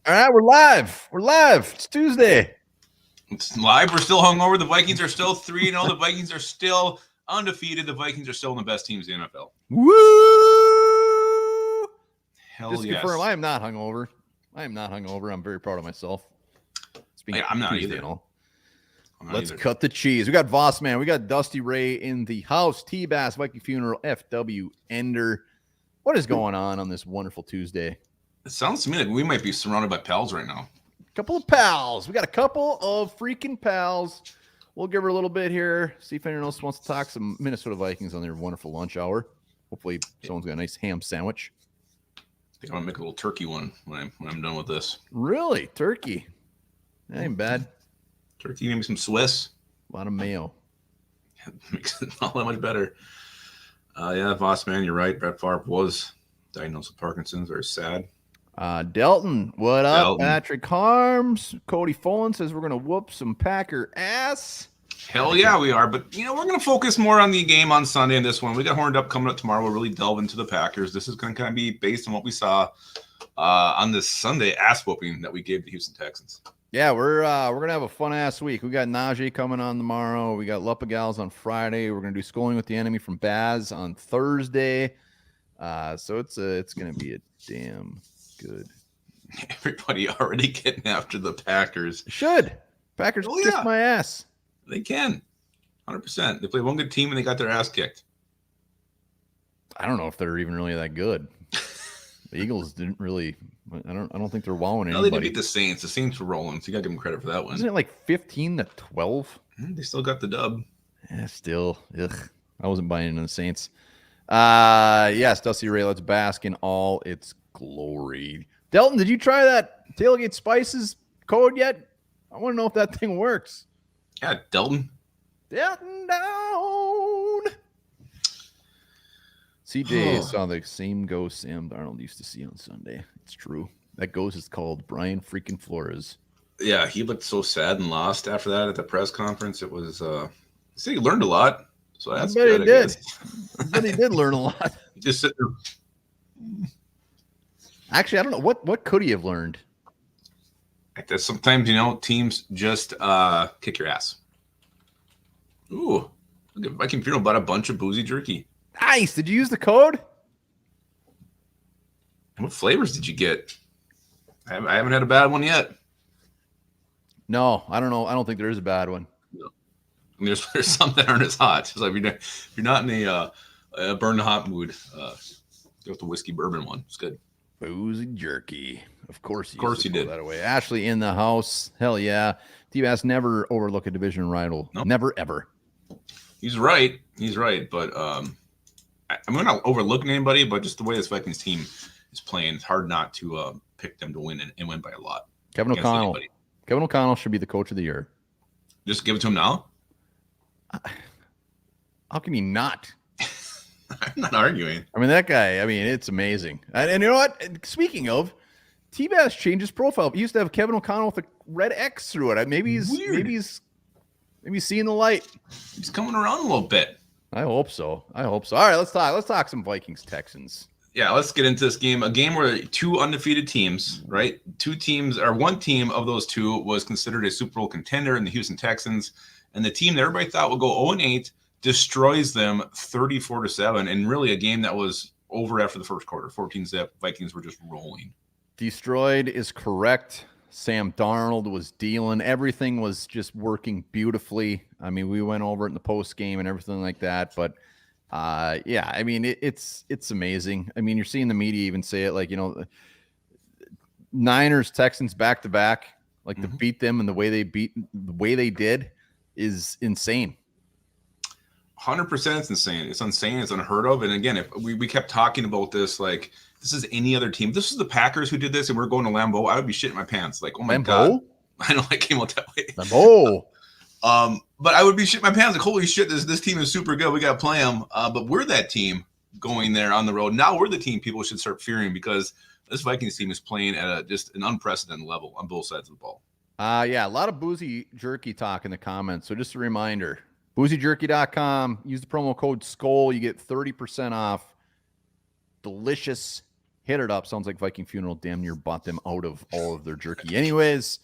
All right, we're live. We're live. It's Tuesday. It's live. We're still hungover. The Vikings are still 3-0. The Vikings are still undefeated. The Vikings are still the best teams in the NFL. Woo! Hell Just to yes. confirm, I am not hungover. I'm very proud of myself. I'm not Tuesday either. and all. I'm not Let's either. cut the cheese. We got Voss Man. We got Dusty Ray in the house. T-Bass, Viking Funeral, FW Ender. What is going on this wonderful Tuesday? It sounds to me like we might be surrounded by pals right now. Couple of pals. We got a couple of freaking pals. We'll give her a little bit here. See if anyone else wants to talk some Minnesota Vikings on their wonderful lunch hour. Hopefully someone's got a nice ham sandwich. I think I'm gonna make a little turkey one when I'm done with this. Really? Turkey? That ain't bad. Turkey, maybe some Swiss. A lot of mayo. Makes it all that much better. Yeah, Voss man, you're right. Brett Favre was diagnosed with Parkinson's. Very sad. Delton, what up? Delton. Patrick Harms. Cody Folan says we're going to whoop some Packer ass. Hell yeah, we are. But, we're going to focus more on the game on Sunday in this one. We got Horned Up coming up tomorrow. We'll really delve into the Packers. This is going to kind of be based on what we saw on this Sunday ass whooping that we gave the Houston Texans. Yeah, we're going to have a fun-ass week. We got Najee coming on tomorrow. We got Lupagals on Friday. We're going to do Schooling with the Enemy from Baz on Thursday. So it's going to be a damn good. Everybody already getting after the Packers. Should. Packers kiss my ass. They can. 100%. They play one good team and they got their ass kicked. I don't know if they're even really that good. The Eagles didn't really. I don't think they're wowing anybody. No, they did beat the Saints. The Saints were rolling, so you got to give them credit for that one. Isn't it like 15-12? They still got the dub. Yeah, still. Ugh. I wasn't buying into the Saints. Yes, Dusty Ray, let's bask in all its glory. Delton, did you try that Tailgate Spices code yet? I want to know if that thing works. Yeah, Delton. Delton down. CJ saw the same ghost Sam Darnold used to see on Sunday. It's true. That ghost is called Brian freaking Flores. Yeah, he looked so sad and lost after that at the press conference. It was, he learned a lot. So that's good. He did. But he did learn a lot. Just sit there. Actually, I don't know. What could he have learned? Sometimes, teams just kick your ass. Ooh, look at Viking Funeral bought a bunch of boozy jerky. Nice. Did you use the code? What flavors did you get? I haven't had a bad one yet. No, I don't know. I don't think there is a bad one. No. I mean, there's some that aren't as hot. So if you're not in a burn the hot mood, go with the whiskey bourbon one. It's good. Boozy jerky. Of course you did. That away. Ashley in the house. Hell yeah. TBS never overlook a division rival. Nope. Never, ever. He's right. But I'm not overlooking anybody, but just the way this Vikings team is playing, it's hard not to pick them to win and win by a lot. Kevin O'Connell. Kevin O'Connell should be the coach of the year. Just give it to him now? How can he not? I'm not arguing. I mean, that guy, it's amazing. And you know what? Speaking of, T-Bass changed his profile. He used to have Kevin O'Connell with a red X through it. Maybe he's seeing the light. He's coming around a little bit. I hope so. All right, let's talk some Vikings Texans. Yeah, let's get into this game. A game where two undefeated teams, right? One team of those two was considered a Super Bowl contender in the Houston Texans, and the team that everybody thought would go 0-8 destroys them 34-7, and really a game that was over after the first quarter. 14-zip. Vikings were just rolling. Destroyed is correct. Sam Darnold was dealing. Everything was just working beautifully. I mean, we went over it in the post game and everything like that. But it's amazing. I mean, you're seeing the media even say it, like, Niners, Texans back to back, like to beat them and the way they did is insane. 100% it's insane. It's insane. It's unheard of. And again, if we kept talking about this, like, this is any other team. This is the Packers who did this, and we're going to Lambeau. I would be shitting my pants. Like, oh my God. I know I came out that way. Lambeau. But I would be shitting my pants. Like, holy shit, this team is super good. We got to play them. But we're that team going there on the road. Now we're the team people should start fearing because this Vikings team is playing at just an unprecedented level on both sides of the ball. Yeah, a lot of boozy jerky talk in the comments. So just a reminder, boozyjerky.com. Use the promo code SKOL. You get 30% off. Delicious Hit it up. Sounds like Viking Funeral damn near bought them out of all of their jerky. Anyways,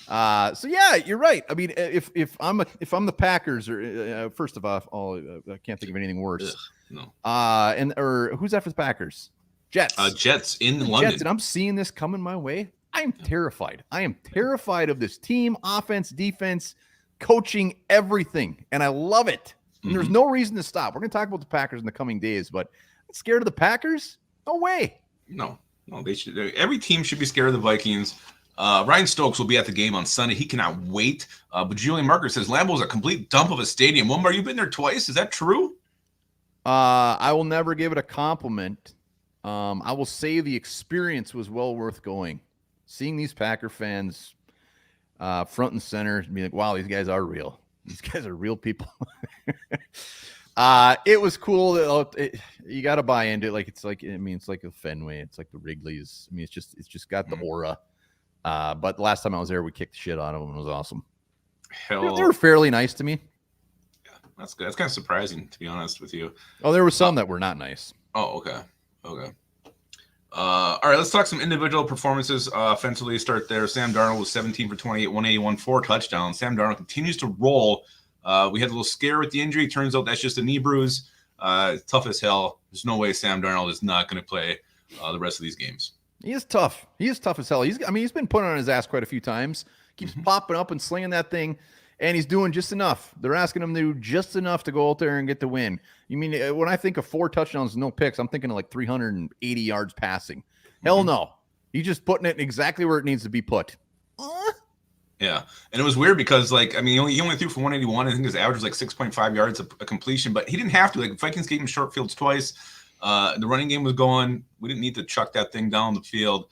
so yeah, you're right. I mean, if I'm the Packers, or first of all, I can't think of anything worse. No. Or who's that for the Packers? Jets. Jets in London. Jets, and I'm seeing this coming my way. I am terrified. I am terrified of this team, offense, defense, coaching, everything, and I love it. And there's no reason to stop. We're going to talk about the Packers in the coming days, but I'm scared of the Packers? No way. No, they should. Every team should be scared of the Vikings. Ryan Stokes will be at the game on Sunday. He cannot wait. But Julian Marker says Lambeau's a complete dump of a stadium. Wilmar, you've been there twice. Is that true? I will never give it a compliment. I will say the experience was well worth going. Seeing these Packer fans front and center, be like, wow, these guys are real. These guys are real people. It was cool. You got to buy into it. It's like the Fenway. It's like the Wrigley's. I mean, it's just got the aura. But the last time I was there, we kicked the shit out of them. It was awesome. They were fairly nice to me. Yeah, that's good. That's kind of surprising, to be honest with you. Oh, there were some that were not nice. Oh, okay. All right, let's talk some individual performances. Offensively, start there. Sam Darnold was 17 for 28, 181, 4 touchdowns. Sam Darnold continues to roll. We had a little scare with the injury. Turns out that's just a knee bruise. Tough as hell. There's no way Sam Darnold is not going to play the rest of these games. He is tough. He is tough as hell. He's been put on his ass quite a few times. Keeps popping up and slinging that thing, and he's doing just enough. They're asking him to do just enough to go out there and get the win. You mean when I think of 4 touchdowns, no picks, I'm thinking of like 380 yards passing. Hell no. He's just putting it exactly where it needs to be put. Yeah, and it was weird because, he only threw for 181. I think his average was like 6.5 yards a completion, but he didn't have to. Vikings gave him short fields twice. The running game was going. We didn't need to chuck that thing down the field.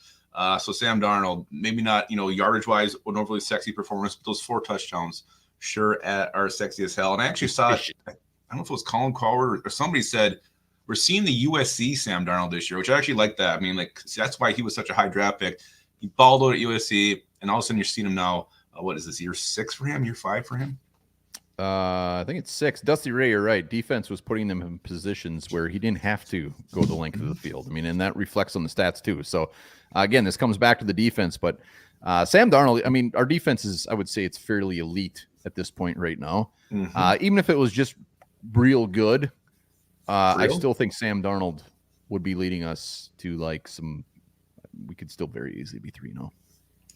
So Sam Darnold, maybe not, yardage-wise, an overly sexy performance, but those 4 touchdowns sure are sexy as hell. And I actually saw it. I don't know if it was Colin Cowherd or somebody said, we're seeing the USC Sam Darnold this year, which I actually like that. I mean, that's why he was such a high draft pick. He balled out at USC, and all of a sudden you're seeing him now. What is this, year 6 for him, year 5 for him? I think it's 6. Dusty Ray, you're right. Defense was putting them in positions where he didn't have to go the length of the field. I mean, and that reflects on the stats too. So, again, this comes back to the defense. But Sam Darnold, I mean, our defense is, I would say it's fairly elite at this point right now. Even if it was just real good, I still think Sam Darnold would be leading us to we could still very easily be 3-0.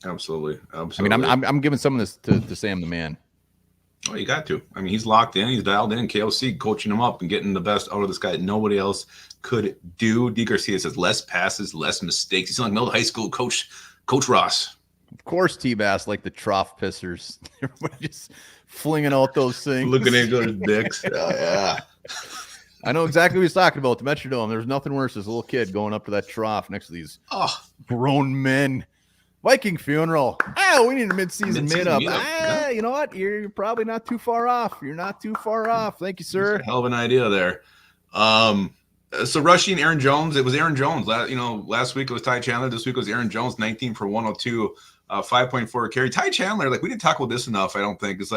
Absolutely. I mean, I'm giving some of this to Sam the man. Oh, you got to. I mean, he's locked in. He's dialed in. KOC coaching him up and getting the best out of this guy that nobody else could do. D. Garcia says less passes, less mistakes. He's like middle high school Coach Ross. Of course, T-Bass like the trough pissers. Everybody just flinging out those things. Looking at those dicks. Yeah. I know exactly what he's talking about. The Metrodome. There's nothing worse as a little kid going up to that trough next to these grown men. Viking Funeral. We need a mid-season meetup. Yeah. You know what? You're probably not too far off. You're not too far off. Thank you, sir. That's a hell of an idea there. So rushing Aaron Jones. It was Aaron Jones. Last week it was Ty Chandler. This week it was Aaron Jones, 19 for 102, 5.4 carry. Ty Chandler, we didn't talk about this enough, I don't think. It's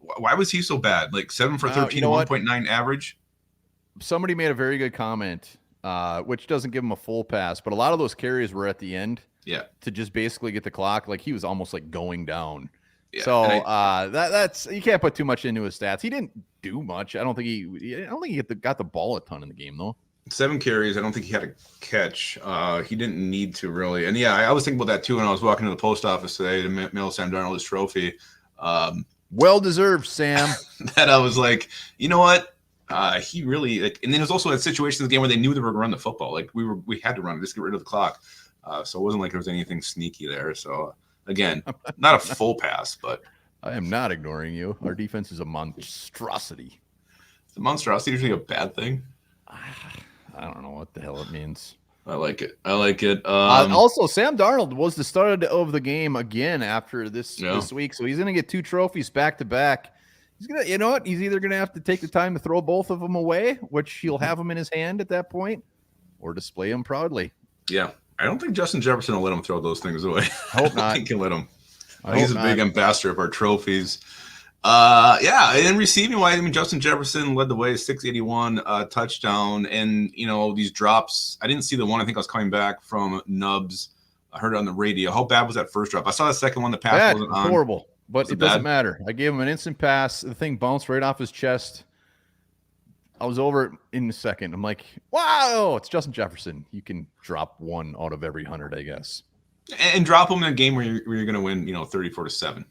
why was he so bad? 7 for 13, 1.9 average. Somebody made a very good comment, which doesn't give him a full pass, but a lot of those carries were at the end. Yeah. To just basically get the clock, he was almost going down. Yeah. So that's you can't put too much into his stats. He didn't do much. I don't think he got the ball a ton in the game though. 7 carries. I don't think he had a catch. He didn't need to really. And I was thinking about that too when I was walking to the post office today to mail Sam Darnold his trophy. Well deserved, Sam. That I was like, you know what? He really and then there's also a situation in the game where they knew they were going to run the football. We had to run it, just get rid of the clock. So it wasn't like there was anything sneaky there. So again, not a full pass, but I am not ignoring you. Our defense is a monstrosity. Is a monstrosity usually a bad thing? I don't know what the hell it means. I like it. Also, Sam Darnold was the start of the game again after this week, so he's going to get 2 trophies back to back. He's gonna, you know what? He's either going to have to take the time to throw both of them away, which he'll have them in his hand at that point, or display them proudly. Yeah. I don't think Justin Jefferson will let him throw those things away. I hope not. I think he'll let him. He's a big ambassador of our trophies. Yeah, and receiving wise, I mean, Justin Jefferson led the way, 681 touchdown, and these drops. I didn't see the one. I think I was coming back from Nubs. I heard it on the radio. How bad was that first drop? I saw the second one. The pass Bad, wasn't on. horrible, but it doesn't bad? matter. I gave him an instant pass. The thing bounced right off his chest. I was over it in a second. I'm like, wow, it's Justin Jefferson. You can drop one out of every 100, I guess. And drop him in a game where you're going to win, 34-7.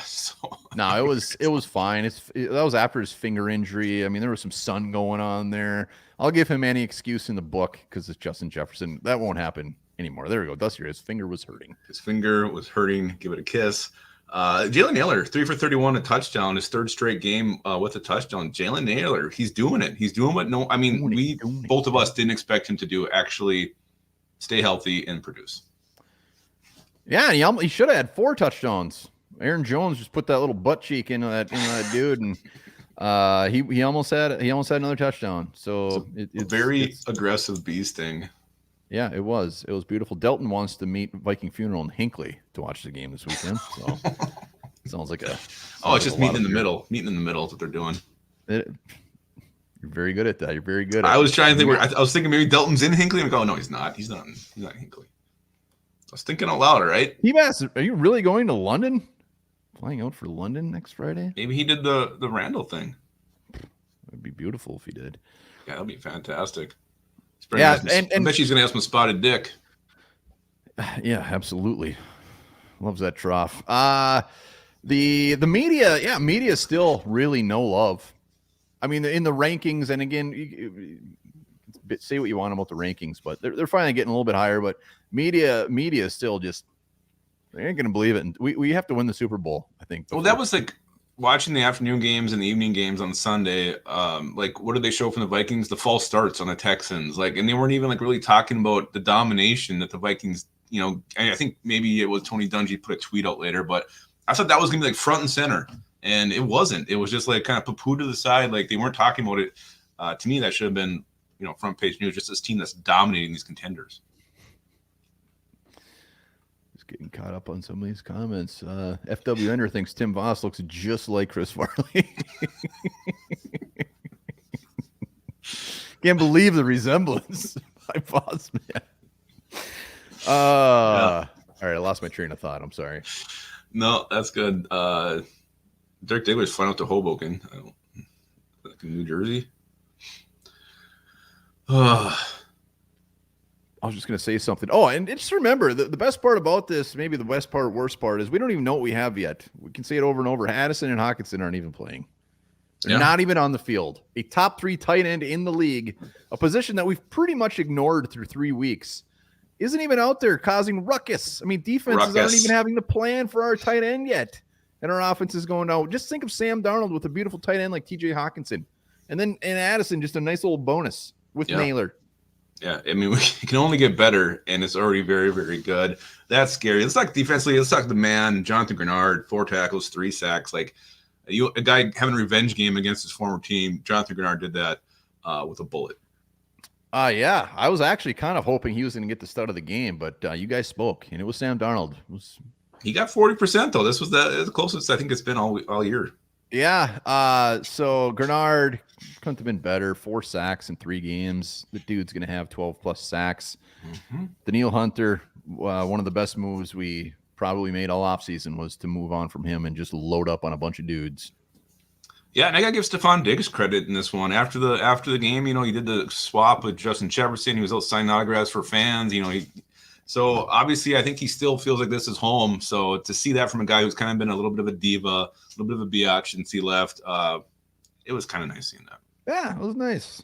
So no, it was fine. That was after his finger injury. I mean, there was some sun going on there. I'll give him any excuse in the book because it's Justin Jefferson. That won't happen anymore. There we go. Dusty, his finger was hurting. His finger was hurting. Give it a kiss. Jalen Naylor, 3 for 31, a touchdown. His third straight game with a touchdown. Jalen Naylor, he's doing it. He's doing what both of us didn't expect him to do. Actually, stay healthy and produce. Yeah, and he should have had 4 touchdowns. Aaron Jones just put that little butt cheek into that dude, and he almost had another touchdown. So it's very aggressive bee sting. Yeah, it was beautiful. Delton wants to meet Viking Funeral in Hinckley to watch the game this weekend. So sounds like it's just meeting in the middle. Meeting in the middle is what they're doing. You're very good at that. You're very good. I was trying to think. I was thinking maybe Delton's in Hinckley. I'm going, no, he's not. He's not in Hinckley. I was thinking out loud, right? He asked, "Are you really going to London? Flying out for London next Friday?" Maybe he did the Randall thing. It'd be beautiful if he did. Yeah, that'd be fantastic. Yeah, and I bet she's gonna have some spotted dick. Yeah, absolutely. Loves that trough. The media, media still really no love. I mean, in the rankings, and again, say what you want about the rankings, but they're finally getting a little bit higher. But media is still just, they ain't gonna believe it. And we have to win the Super Bowl, I think. Well, that was like watching the afternoon games and the evening games on Sunday. Like, what did they show from the Vikings? The false starts on the Texans. Like, and they weren't even like really talking about the domination that the Vikings. I think maybe it was Tony Dungy put a tweet out later, but I thought that was gonna be like front and center, and it wasn't. It was just like kind of poo-poo to the side. Like, they weren't talking about it. To me, that should have been front page news. Just this team that's dominating these contenders. Getting caught up on some of these comments. FWNer thinks Tim Voss looks just like Chris Farley. Can't believe the resemblance by Voss, man. All right, I lost my train of thought. I'm sorry. No, that's good. Dirk Diggler's flying out to Hoboken, like in New Jersey. I was just going to say something. Oh, and just remember, the best part about this, maybe the best part, worst part, is we don't even know what we have yet. We can say it over and over. Addison and Hockenson aren't even playing. They're not even on the field. A top 3 tight end in the league, a position that we've pretty much ignored through 3 weeks, isn't even out there causing ruckus. I mean, defenses aren't even having to plan for our tight end yet. And our offense is going out. Just think of Sam Darnold with a beautiful tight end like TJ Hockenson. And Addison, just a nice little bonus with Naylor. Yeah, I mean, we can only get better, and it's already very, very good. That's scary. Let's talk defensively. Let's talk the man, Jonathan Grenard, 4 tackles, 3 sacks. Like, a guy having a revenge game against his former team. Jonathan Grenard did that with a bullet. Yeah, I was actually kind of hoping he was going to get the start of the game, but you guys spoke, and it was Sam Darnold. He got 40%, though. This was the closest I think it's been all year. Yeah, so Grenard couldn't have been better. 4 sacks in 3 games. The dude's going to have 12-plus sacks. Mm-hmm. Daniil Hunter, one of the best moves we probably made all offseason was to move on from him and just load up on a bunch of dudes. Yeah, and I got to give Stephon Diggs credit in this one. After the game, he did the swap with Justin Jefferson. He was out signing autographs for fans. So obviously, I think he still feels like this is home. So to see that from a guy who's kind of been a little bit of a diva, a little bit of a biatch since he left, it was kind of nice seeing that. Yeah, it was nice.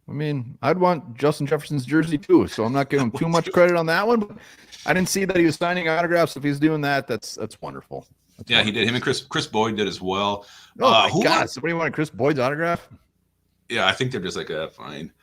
I mean, I'd want Justin Jefferson's jersey too, so I'm not giving him too much credit on that one. But I didn't see that he was signing autographs. If he's doing that, that's wonderful. He did. Him and Chris Boyd did as well. Oh my God! Somebody wanted Chris Boyd's autograph? Yeah, I think they're just like, fine.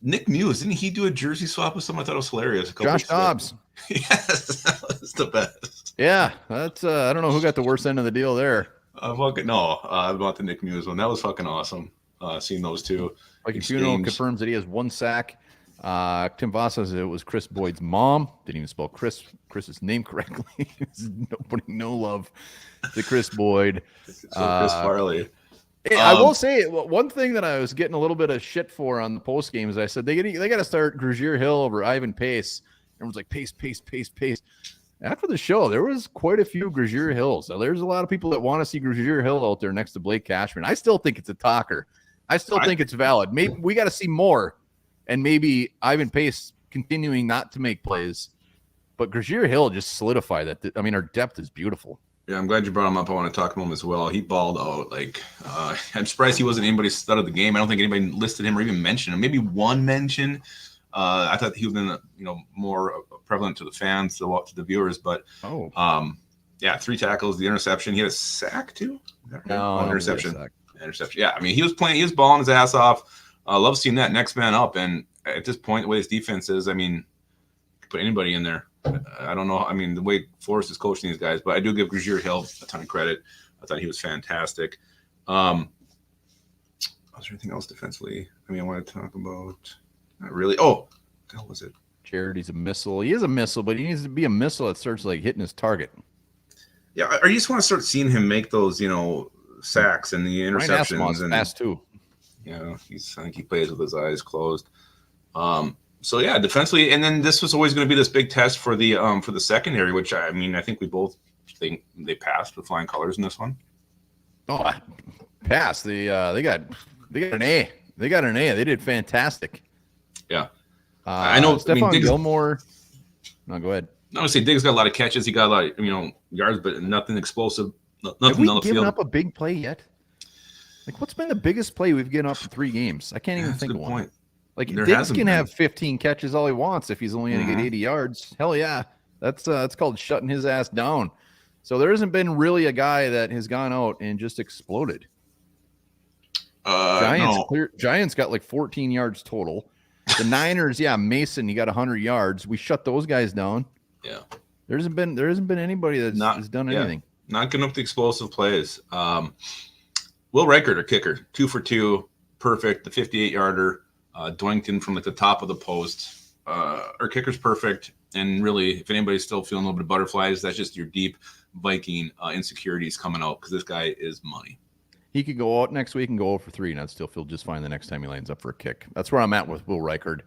Nick Muse, didn't he do a jersey swap with someone? I thought it was hilarious. Josh Dobbs. Yes, that was the best. Yeah, that's I don't know who got the worst end of the deal there. About the Nick Muse one. That was fucking awesome. Seeing those two. Like Funeral confirms that he has 1 sack Tim Voss says it was Chris Boyd's mom. Didn't even spell Chris's name correctly. Nobody, no love to Chris Boyd. So Chris Farley. Hey, I will say one thing that I was getting a little bit of shit for on the post game is I said they got to start Grugier Hill over Ivan Pace. Everyone's like Pace. After the show, there was quite a few Grugier Hills. So there's a lot of people that want to see Grugier Hill out there next to Blake Cashman. I still think it's a talker. I still think it's valid. Maybe we got to see more. And maybe Ivan Pace continuing not to make plays, but Grugier Hill just solidified that. I mean, our depth is beautiful. Yeah, I'm glad you brought him up. I want to talk to him as well. He balled out. I'm surprised he wasn't anybody's stud of the game. I don't think anybody listed him or even mentioned him. Maybe one mention. I thought he was more prevalent to the fans, to the viewers. But 3 tackles, the interception. He had a sack too. No, interception. Interception. Yeah, I mean, he was balling his ass off. I love seeing that next man up. And at this point, the way his defense is, I mean, put anybody in there. I don't know. I mean, the way Forrest is coaching these guys, but I do give Grugier Hill a ton of credit. I thought he was fantastic. Was there anything else defensively? I mean, I want to talk about. Not really. Oh, what the hell was it? Charity's a missile. He is a missile, but he needs to be a missile that starts hitting his target. Yeah, or you just want to start seeing him make those, sacks and the interceptions. And fast too. I think he plays with his eyes closed. So yeah, defensively, and then this was always going to be this big test for the secondary, which I mean, I think we both think they passed with flying colors in this one. Oh, passed. They got an A. They got an A. They did fantastic. Yeah, I know. Stephon Gilmore. No, go ahead. I would say Diggs got a lot of catches. He got a lot of yards, but nothing explosive. Nothing Have we on the given field. up a big play yet? What's been the biggest play we've given up in 3 games? I can't even think of one. Point. Diggs can have 15 catches all he wants if he's only going to get 80 yards. Hell yeah. That's called shutting his ass down. So there hasn't been really a guy that has gone out and just exploded. Giants got 14 yards total. The Niners, Mason, he got 100 yards. We shut those guys down. Yeah. There hasn't been anybody that's has done anything. Not getting up the explosive plays. Will Reichert, our kicker, 2 for 2, perfect. The 58-yarder, Doington from the top of the post. Our kicker's perfect. And really, if anybody's still feeling a little bit of butterflies, that's just your deep Viking insecurities coming out because this guy is money. He could go out next week and go 0 for 3, and I'd still feel just fine the next time he lines up for a kick. That's where I'm at with Will Reichert.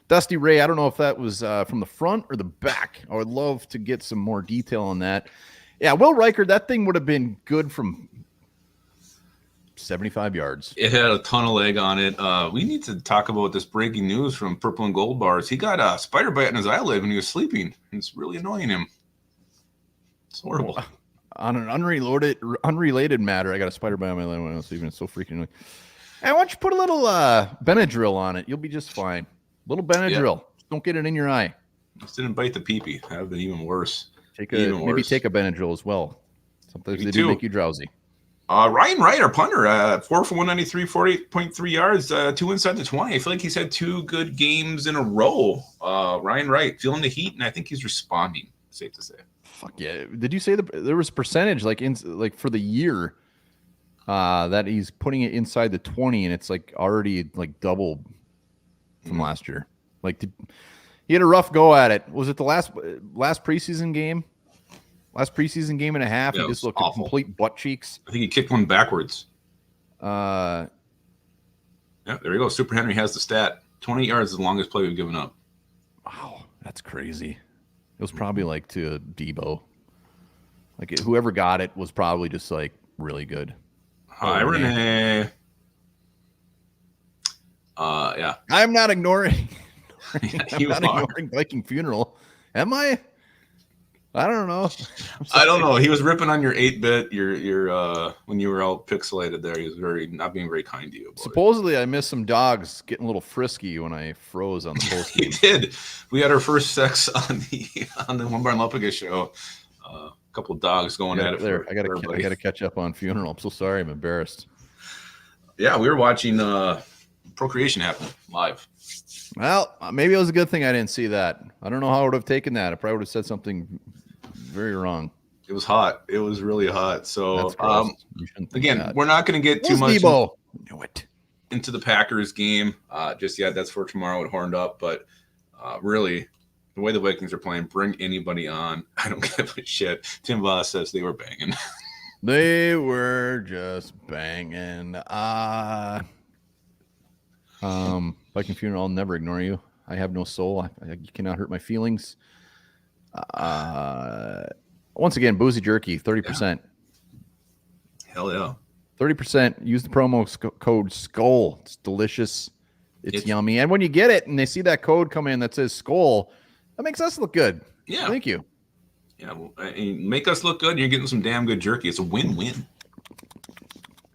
Dusty Ray, I don't know if that was from the front or the back. I would love to get some more detail on that. Yeah, Will Reichert, that thing would have been good from 75 yards. It had a ton of leg on it. We need to talk about this breaking news from Purple and Gold Bars. He got a spider bite in his eyelid when he was sleeping. It's really annoying him. It's horrible. On an unrelated matter, I got a spider bite on my leg when I was sleeping. It's so freaking annoying. Hey, why don't you put a little Benadryl on it? You'll be just fine. Little Benadryl. Yeah. Don't get it in your eye. Just didn't bite the peepee. That would have been even worse. Maybe take a Benadryl as well. Sometimes they do make you drowsy. Ryan Wright, our punter, 4 for 193, 48.3 yards, 2 inside the 20. I feel like he's had 2 good games in a row. Ryan Wright feeling the heat, and I think he's responding. Safe to say. Fuck yeah! Did you say there was a percentage for the year that he's putting it inside the 20, and it's already double from last year? He had a rough go at it. Was it the last preseason game? Last preseason game and a half, he just looked awful. Complete butt cheeks. I think he kicked one backwards. Yeah, there you go. Super Henry has the stat. 20 yards is the longest play we've given up. Wow, that's crazy. It was probably to Debo. Whoever got it was probably just really good. Hi, Renee. Yeah. I'm not ignoring. I'm not ignoring Viking Funeral. Am I? I don't know. I don't know. He was ripping on your 8-bit, your when you were all pixelated there. He was not being very kind to you. Supposedly, I missed some dogs getting a little frisky when I froze on the post game. He did. We had our first sex on the One Barn Lupiga show. A couple of dogs going at it. There, I gotta catch up on Funeral. I'm so sorry. I'm embarrassed. Yeah, we were watching procreation happen live. Well, maybe it was a good thing I didn't see that. I don't know how I would have taken that. I probably would have said something very wrong. It was hot. It was really hot. So, again, that. we're not going to get too much. Debo? Knew it. into the Packers game just yet. That's for tomorrow at Horned Up. But really, the way the Vikings are playing, bring anybody on. I don't give a shit. Tim Voss says they were banging. They were just banging. Viking funeral, I'll never ignore you. I have no soul. You cannot hurt my feelings. Once again, boozy jerky, 30%. Hell yeah. 30%. Use the promo code SKULL. It's delicious. It's yummy. And when you get it and they see that code come in that says SKULL, that makes us look good. Yeah. Thank you. Yeah. Well, make us look good. And you're getting some damn good jerky. It's a win-win.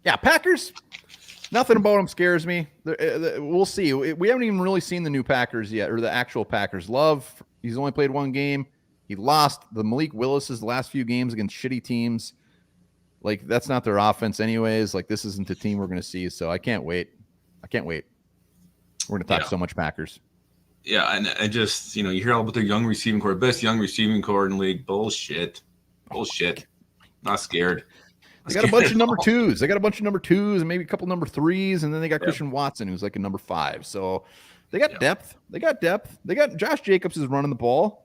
Yeah. Packers, nothing about them scares me. We'll see. We haven't even really seen the new Packers yet, or the actual Packers. Love, he's only played one game. He lost the Malik Willis's last few games against shitty teams. Like, that's not their offense anyways. Like, this isn't the team we're going to see. So I can't wait. We're going to talk so much Packers. Yeah, and I just, you hear all about their young receiving core, best young receiving core in the league. Bullshit. Not scared. They got a bunch of number twos. And maybe a couple number threes. And then they got Christian Watson, who's like a number 5. So they got depth. They got Josh Jacobs is running the ball.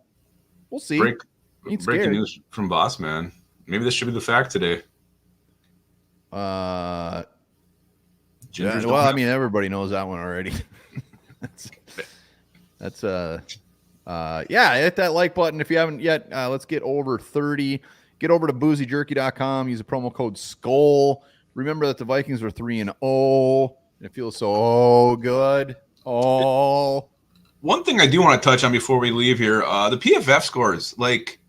We'll see. Breaking news from Boss Man. Maybe this should be the fact today. I mean, everybody knows that one already. That's hit that like button if you haven't yet. Let's get over 30. Get over to boozyjerky.com. Use the promo code SKULL. Remember that the Vikings are 3-0. It feels so good. One thing I do want to touch on before we leave here, the PFF scores, like,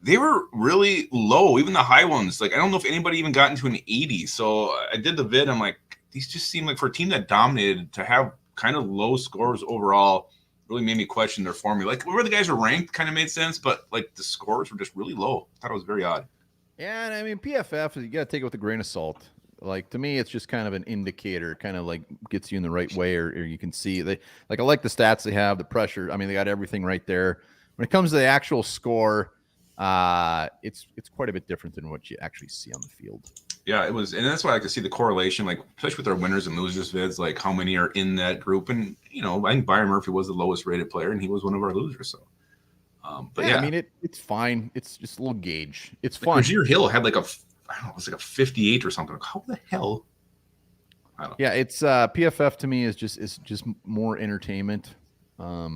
they were really low, even the high ones. Like, I don't know if anybody even got into an 80. So I did the vid. I'm like, these just seem like, for a team that dominated, to have kind of low scores overall really made me question their formula. Like, where the guys are ranked kind of made sense, but like the scores were just really low. I thought it was very odd. Yeah, and I mean, PFF, you got to take it with a grain of salt. Like, to me, it's just kind of an indicator, kind of like gets you in the right way, or you can see I like the stats they have, the pressure. I mean, they got everything right there. When it comes to the actual score, it's quite a bit different than what you actually see on the field. Yeah, it was, and that's why I like to see the correlation, like, especially with our winners and losers vids, like how many are in that group. And I think Byron Murphy was the lowest rated player, and he was one of our losers. So, but yeah, I mean, it's fine. It's just a little gauge. It's like, fun. Rashir Hill had like it was like a 58 or something. Like, how the hell? I don't know. Yeah, it's PFF to me is just more entertainment. A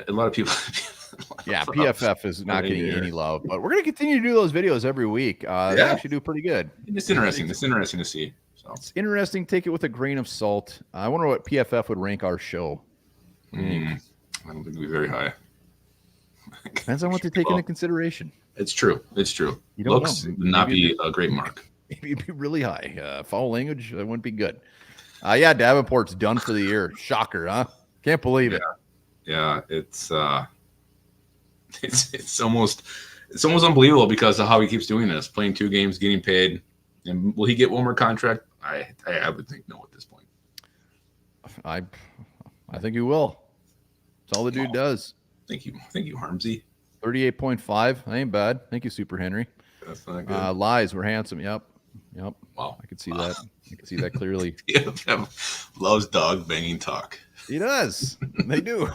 lot of people. PFF is not getting any love, but we're going to continue to do those videos every week. They actually do pretty good. It's interesting. It's interesting to see. So. It's interesting. Take it with a grain of salt. I wonder what PFF would rank our show. I don't think it'd be very high. Depends on what they take into consideration. It's true. Looks would not be a great mark. Maybe it'd be really high. Foul language, that wouldn't be good. Davenport's done for the year. Shocker, huh? Can't believe it. Yeah, it's almost unbelievable because of how he keeps doing this, playing 2 games, getting paid. And will he get one more contract? I would think no at this point. I think he will. That's all the dude does. Thank you, Harmsy. 38.5. That ain't bad. Thank you, Super Henry. That's not good. Lies were handsome. Yep. Wow. I could see that. I could see that clearly. PFF loves dog banging talk. He does. They do.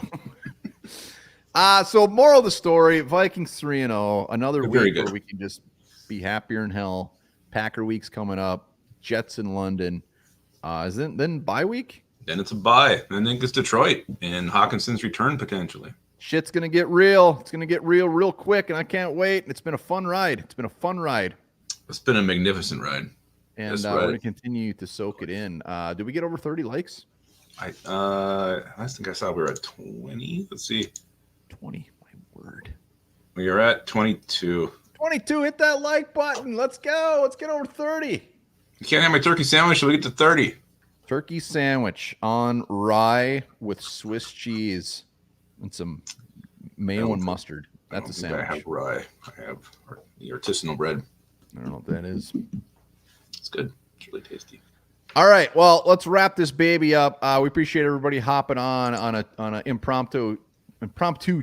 So moral of the story, Vikings 3-0. Another week where we can just be happier in hell. Packer week's coming up. Jets in London. Then bye week? Then it's a bye. And then it's Detroit and Hawkinson's return potentially. Shit's going to get real. It's going to get real quick, and I can't wait. It's been a fun ride. It's been a magnificent ride. And we're going to continue to soak it in. Did we get over 30 likes? I think I saw we were at 20. Let's see. 20, my word. We are at 22. 22, hit that like button. Let's go. Let's get over 30. You can't have my turkey sandwich till we get to 30. Turkey sandwich on rye with Swiss cheese and some mayo and mustard. That's a sandwich. I have rye. I have the artisanal bread. I don't know what that is. It's good. It's really tasty. All right. Well, let's wrap this baby up. We appreciate everybody hopping on an impromptu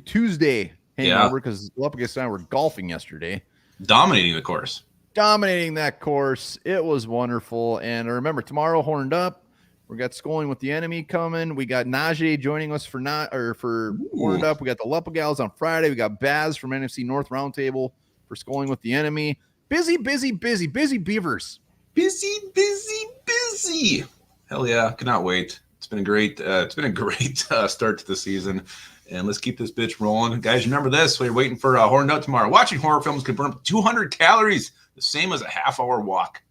Tuesday hangover because Lepicus and I were golfing yesterday. Dominating the course. Dominating that course. It was wonderful. And remember, tomorrow, Horned Up, We got Schooling with the Enemy coming. We got Najee joining us for Horned Up. We got the Lupa Gals on Friday. We got Baz from NFC North Roundtable for Schooling with the Enemy. Busy Beavers. Busy. Hell yeah. Cannot wait. It's been a great start to the season. And let's keep this bitch rolling. Guys, remember this. While you're waiting for Horned Up tomorrow. Watching horror films can burn up 200 calories, the same as a half-hour walk.